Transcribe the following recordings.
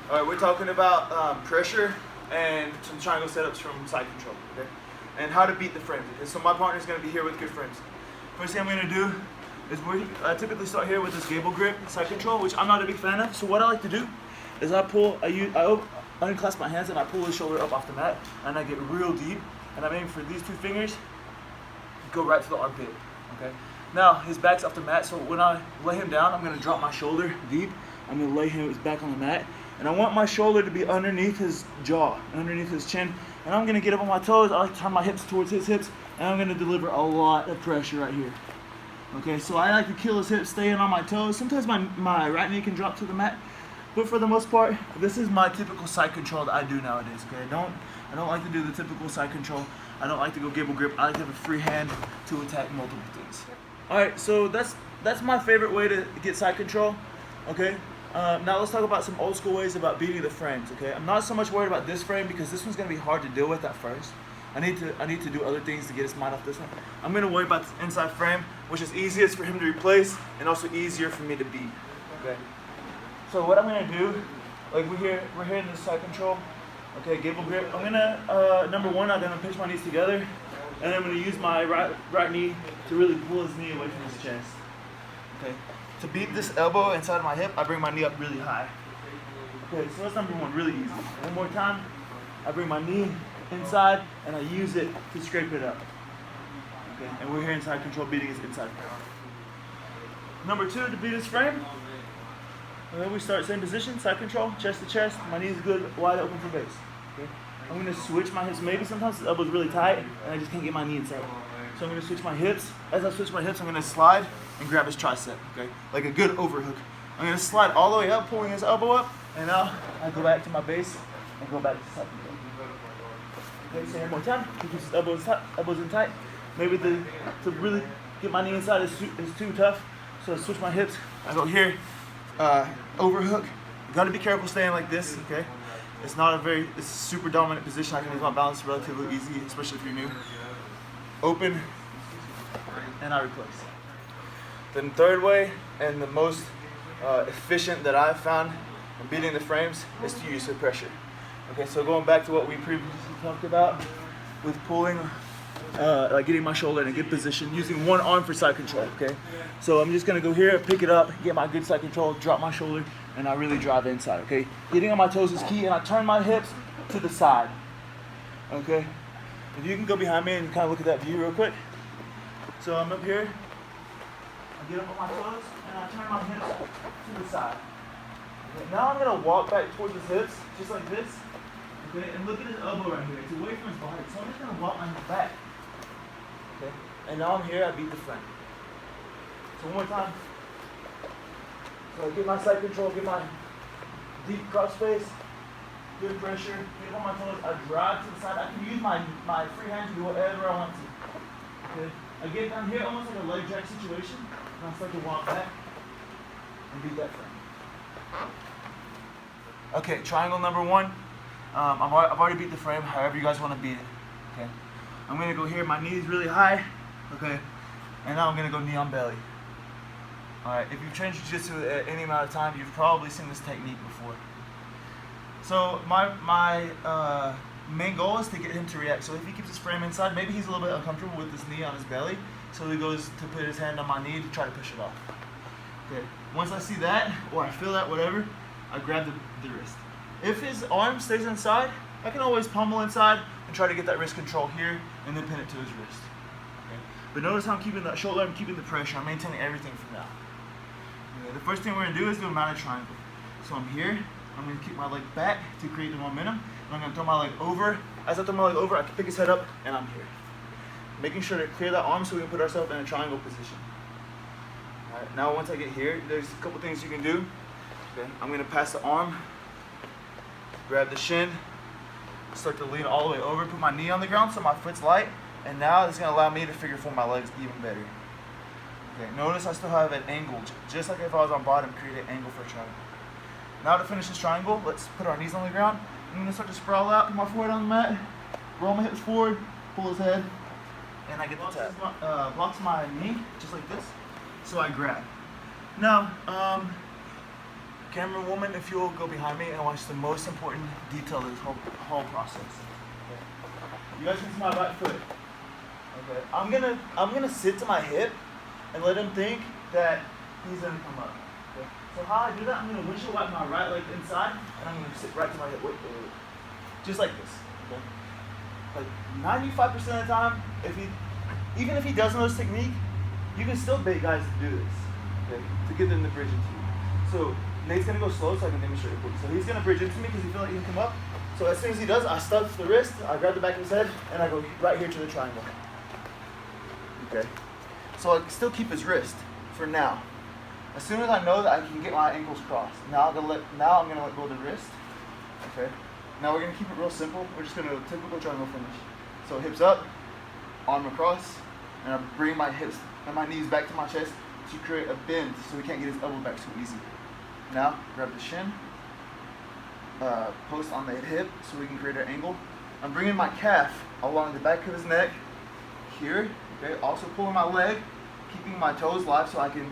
All right, we're talking about pressure and some triangle setups from side control, okay? And how to beat the frames. Okay? So my partner's gonna be here with good frames. First thing I'm gonna do is I typically start here with this gable grip side control, which I'm not a big fan of. So what I like to do is I unclasp my hands and I pull the shoulder up off the mat, and I get real deep, and I'm aiming for these two fingers, go right to the armpit, okay? Now, his back's off the mat, so when I lay him down, I'm gonna drop my shoulder deep. I'm gonna lay his back on the mat, and I want my shoulder to be underneath his jaw, underneath his chin, and I'm gonna get up on my toes. I like to turn my hips towards his hips, and I'm gonna deliver a lot of pressure right here. Okay, so I like to kill his hips, staying on my toes. Sometimes my right knee can drop to the mat, but for the most part, this is my typical side control that I do nowadays, okay? I don't like to do the typical side control. I don't like to go gable grip. I like to have a free hand to attack multiple things. All right, so that's my favorite way to get side control, okay? Now let's talk about some old school ways about beating the frames, okay? I'm not so much worried about this frame because this one's gonna be hard to deal with at first. I need to do other things to get his mind off this one. I'm gonna worry about this inside frame, which is easiest for him to replace and also easier for me to beat, okay? So what I'm gonna do, like we're here in the side control, okay, gable grip. I'm gonna, number one, I'm gonna pinch my knees together, and I'm gonna use my right knee to really pull his knee away from his chest, okay? To beat this elbow inside of my hip, I bring my knee up really high. Okay, so that's number one, really easy. One more time, I bring my knee inside, and I use it to scrape it up. Okay, and we're here in side control, beating his inside frame. Number two, to beat his frame, and then we start same position, side control, chest to chest. My knees good, wide open for base. Okay, I'm gonna switch my hips. Maybe sometimes the elbow's really tight, and I just can't get my knee inside. So I'm gonna switch my hips. As I switch my hips, I'm gonna slide and grab his tricep. Okay, like a good overhook. I'm gonna slide all the way up, pulling his elbow up, and now I go back to my base and go back to side control. Okay, so one more time. He keeps his elbows in tight. Maybe to really get my knee inside is too tough. So I switch my hips. I go here, overhook. You gotta be careful staying like this, okay? It's a super dominant position. I can use my balance relatively easy, especially if you're new. Open, and I replace. Then third way, and the most efficient that I've found in beating the frames is to use the pressure. Okay, so going back to what we previously talked about with pulling, like getting my shoulder in a good position, using one arm for side control, okay? So I'm just gonna go here, pick it up, get my good side control, drop my shoulder, and I really drive inside, okay? Getting on my toes is key, and I turn my hips to the side, okay? If you can go behind me and kind of look at that view real quick. So I'm up here, I get up on my toes, and I turn my hips to the side. Okay, now I'm gonna walk back towards his hips, just like this. Okay, and look at his elbow right here. It's away from his body. So I'm just gonna walk my hips back. Okay, and now I'm here, I beat the frame. So one more time. So I get my side control, get my deep cross face, good pressure, get on my toes, I drive to the side. I can use my free hand to do whatever I want to. Okay, I get down here almost like a leg drag situation, and I start to walk back and beat that frame. Okay, triangle number one. I've already beat the frame, however you guys want to beat it. Okay, I'm gonna go here, my knee's really high. Okay, and now I'm gonna go knee on belly. All right, if you've trained jiu-jitsu at any amount of time, you've probably seen this technique before. So my main goal is to get him to react. So if he keeps his frame inside, maybe he's a little bit uncomfortable with his knee on his belly, so he goes to put his hand on my knee to try to push it off. Okay, once I see that, or I feel that, whatever, I grab the wrist. If his arm stays inside, I can always pummel inside and try to get that wrist control here and then pin it to his wrist. Okay? But notice how I'm keeping that shoulder, I'm keeping the pressure, I'm maintaining everything from now. Okay, the first thing we're gonna do is do a mounted triangle. So I'm here, I'm gonna keep my leg back to create the momentum, and I'm gonna throw my leg over. As I throw my leg over, I can pick his head up, and I'm here. Making sure to clear that arm so we can put ourselves in a triangle position. All right, now once I get here, there's a couple things you can do. Okay, I'm gonna pass the arm, grab the shin, start to lean all the way over, put my knee on the ground so my foot's light, and now it's gonna allow me to figure four my legs even better. Okay, notice I still have an angle, just like if I was on bottom, create an angle for a triangle. Now to finish this triangle, let's put our knees on the ground. I'm gonna start to sprawl out, put my forehead on the mat, roll my hips forward, pull his head, and I get the tap. Blocks my knee, just like this, so I grab. Now, camera woman, if you'll go behind me and watch the most important detail of this whole process. Okay. You guys can see my right foot. Okay. I'm gonna sit to my hip and let him think that he's gonna come up. Okay. So how I do that, I'm gonna windshield wipe my right leg inside, and I'm gonna sit right to my hip. Wait. Just like this. Okay. Like 95% of the time, even if he doesn't know this technique, you can still bait guys to do this. Okay. To get them to bridge into you. So Nate's gonna go slow so I can demonstrate it quickly. So he's gonna bridge into me because he feels like he can come up. So as soon as he does, I stuff the wrist, I grab the back of his head, and I go right here to the triangle. Okay. So I still keep his wrist for now. As soon as I know that I can get my ankles crossed, now I'm gonna let go of the wrist. Okay. Now we're gonna keep it real simple. We're just gonna do a typical triangle finish. So hips up, arm across, and I bring my hips and my knees back to my chest to create a bend so he can't get his elbow back so easy. Now grab the shin, post on the hip so we can create an angle. I'm bringing my calf along the back of his neck here. Okay. Also pulling my leg, keeping my toes live so I can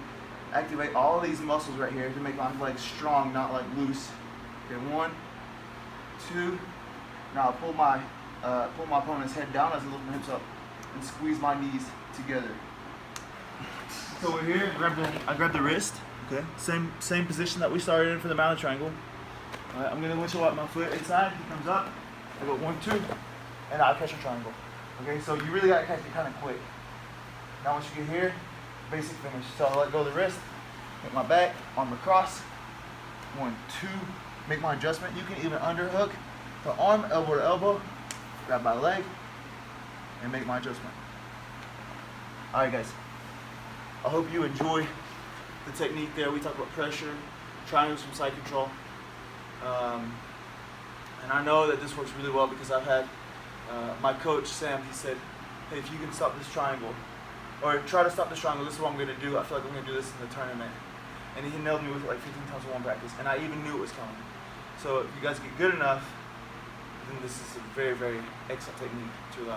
activate all of these muscles right here to make my legs strong, not like loose. Okay, 1, 2. Now I pull my opponent's head down as I lift my hips up and squeeze my knees together. So we're here. I grab the wrist. Okay. Same position that we started in for the mounted triangle. All right. I'm gonna windshield wipe my foot inside. He comes up. I go 1, 2, and I catch a triangle. Okay. So you really gotta catch it kind of quick. Now once you get here, basic finish. So I let go of the wrist, hit my back, arm across. 1, 2. Make my adjustment. You can even underhook the arm, elbow to elbow, grab my leg, and make my adjustment. All right, guys. I hope you enjoy the technique there. We talk about pressure, triangles from side control. And I know that this works really well because I've had my coach, Sam, he said, hey, if you can stop this triangle, or try to stop this triangle, this is what I'm going to do. I feel like I'm going to do this in the tournament. And he nailed me with it like 15 times in one practice. And I even knew it was coming. So if you guys get good enough, then this is a very, very excellent technique to